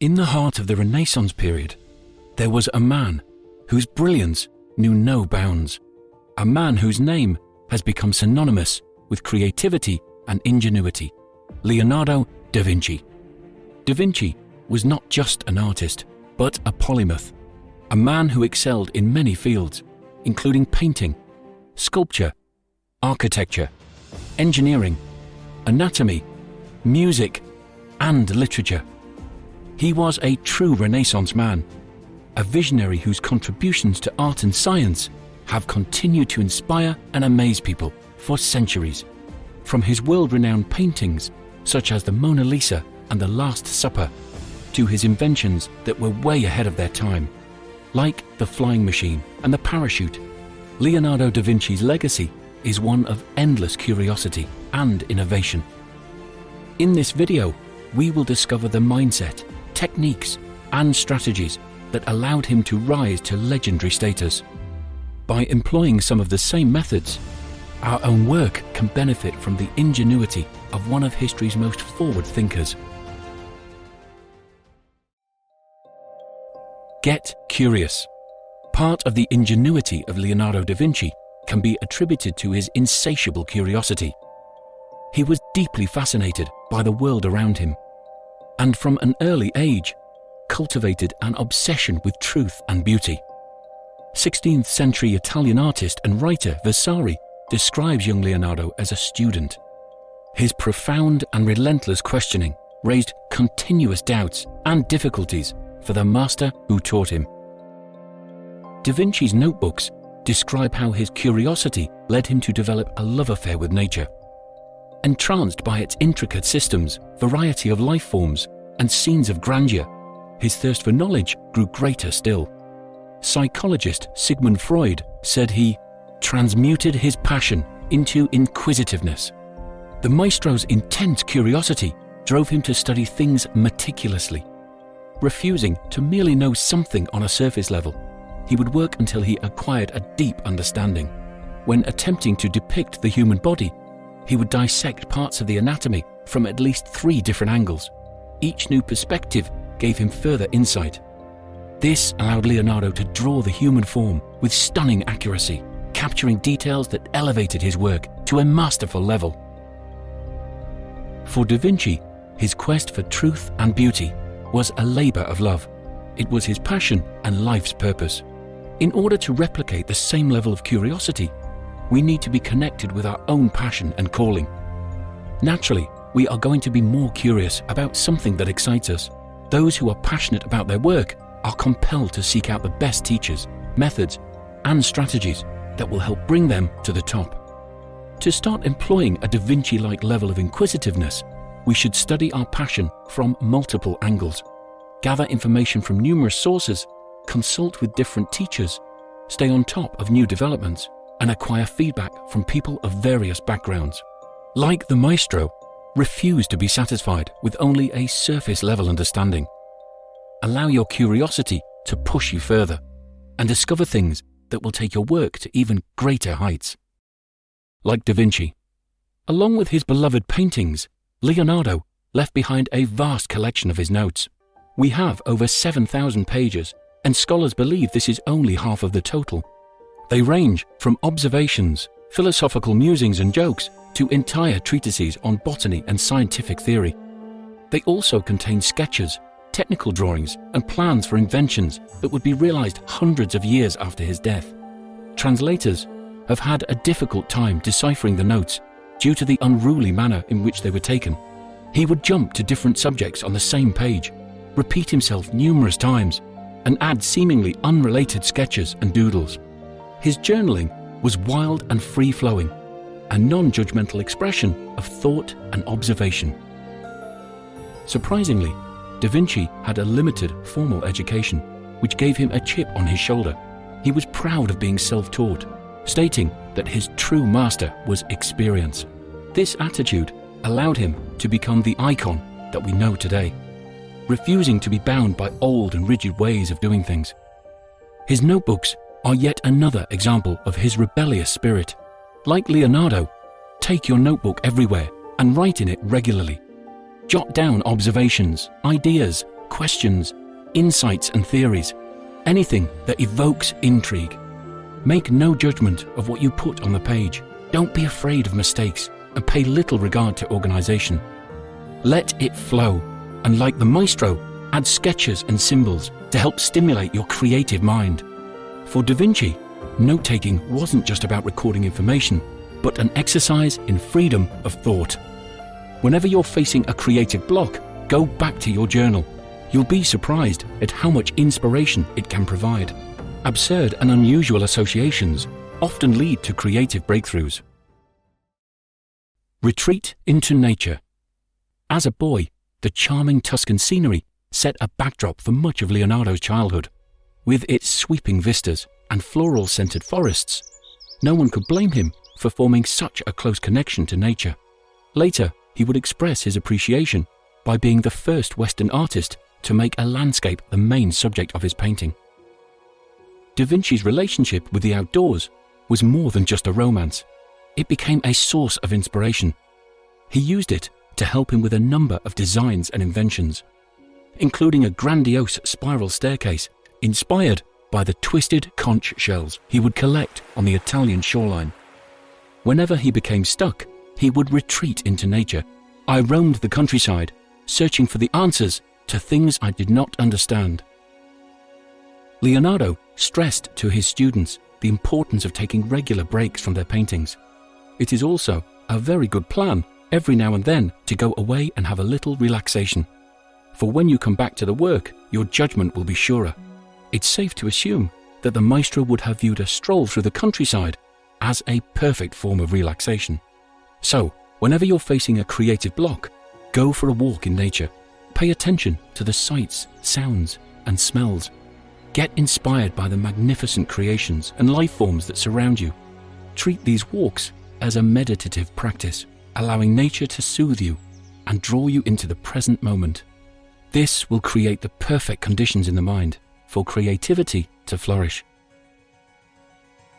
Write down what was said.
In the heart of the Renaissance period, there was a man whose brilliance knew no bounds, a man whose name has become synonymous with creativity and ingenuity, Leonardo da Vinci. Da Vinci was not just an artist, but a polymath, a man who excelled in many fields, including painting, sculpture, architecture, engineering, anatomy, music, and literature. He was a true Renaissance man, a visionary whose contributions to art and science have continued to inspire and amaze people for centuries. From his world-renowned paintings, such as the Mona Lisa and the Last Supper, to his inventions that were way ahead of their time, like the flying machine and the parachute, Leonardo da Vinci's legacy is one of endless curiosity and innovation. In this video, we will discover the mindset, techniques, and strategies that allowed him to rise to legendary status. By employing some of the same methods, our own work can benefit from the ingenuity of one of history's most forward thinkers. Get curious. Part of the ingenuity of Leonardo da Vinci can be attributed to his insatiable curiosity. He was deeply fascinated by the world around him, and from an early age, cultivated an obsession with truth and beauty. 16th century Italian artist and writer Vasari describes young Leonardo as a student. His profound and relentless questioning raised continuous doubts and difficulties for the master who taught him. Da Vinci's notebooks describe how his curiosity led him to develop a love affair with nature. Entranced by its intricate systems, variety of life forms, and scenes of grandeur, his thirst for knowledge grew greater still. Psychologist Sigmund Freud said he transmuted his passion into inquisitiveness. The maestro's intense curiosity drove him to study things meticulously. Refusing to merely know something on a surface level, he would work until he acquired a deep understanding. When attempting to depict the human body, he would dissect parts of the anatomy from at least 3 different angles. Each new perspective gave him further insight. This allowed Leonardo to draw the human form with stunning accuracy, capturing details that elevated his work to a masterful level. For da Vinci, his quest for truth and beauty was a labor of love. It was his passion and life's purpose. In order to replicate the same level of curiosity, we need to be connected with our own passion and calling. Naturally, we are going to be more curious about something that excites us. Those who are passionate about their work are compelled to seek out the best teachers, methods, and strategies that will help bring them to the top. To start employing a Da Vinci-like level of inquisitiveness, we should study our passion from multiple angles, gather information from numerous sources, consult with different teachers, stay on top of new developments, and acquire feedback from people of various backgrounds. Like the maestro, refuse to be satisfied with only a surface-level understanding. Allow your curiosity to push you further and discover things that will take your work to even greater heights. Like Da Vinci, along with his beloved paintings, Leonardo left behind a vast collection of his notes. We have over 7,000 pages, and scholars believe this is only half of the total. They range from observations, philosophical musings and jokes, to entire treatises on botany and scientific theory. They also contain sketches, technical drawings, and plans for inventions that would be realized hundreds of years after his death. Translators have had a difficult time deciphering the notes due to the unruly manner in which they were taken. He would jump to different subjects on the same page, repeat himself numerous times, and add seemingly unrelated sketches and doodles. His journaling was wild and free-flowing, a non-judgmental expression of thought and observation. Surprisingly, Da Vinci had a limited formal education, which gave him a chip on his shoulder. He was proud of being self-taught, stating that his true master was experience. This attitude allowed him to become the icon that we know today, refusing to be bound by old and rigid ways of doing things. His notebooks are yet another example of his rebellious spirit. Like Leonardo, take your notebook everywhere and write in it regularly. Jot down observations, ideas, questions, insights and theories, anything that evokes intrigue. Make no judgment of what you put on the page. Don't be afraid of mistakes and pay little regard to organization. Let it flow, and like the maestro, add sketches and symbols to help stimulate your creative mind. For Da Vinci, note-taking wasn't just about recording information, but an exercise in freedom of thought. Whenever you're facing a creative block, go back to your journal. You'll be surprised at how much inspiration it can provide. Absurd and unusual associations often lead to creative breakthroughs. Retreat into nature. As a boy, the charming Tuscan scenery set a backdrop for much of Leonardo's childhood. With its sweeping vistas and floral-scented forests, no one could blame him for forming such a close connection to nature. Later, he would express his appreciation by being the first Western artist to make a landscape the main subject of his painting. Da Vinci's relationship with the outdoors was more than just a romance. It became a source of inspiration. He used it to help him with a number of designs and inventions, including a grandiose spiral staircase inspired by the twisted conch shells he would collect on the Italian shoreline. Whenever he became stuck, he would retreat into nature. I roamed the countryside, searching for the answers to things I did not understand. Leonardo stressed to his students the importance of taking regular breaks from their paintings. It is also a very good plan every now and then to go away and have a little relaxation. For when you come back to the work, your judgment will be surer. It's safe to assume that the maestro would have viewed a stroll through the countryside as a perfect form of relaxation. So, whenever you're facing a creative block, go for a walk in nature. Pay attention to the sights, sounds, and smells. Get inspired by the magnificent creations and life forms that surround you. Treat these walks as a meditative practice, allowing nature to soothe you and draw you into the present moment. This will create the perfect conditions in the mind for creativity to flourish.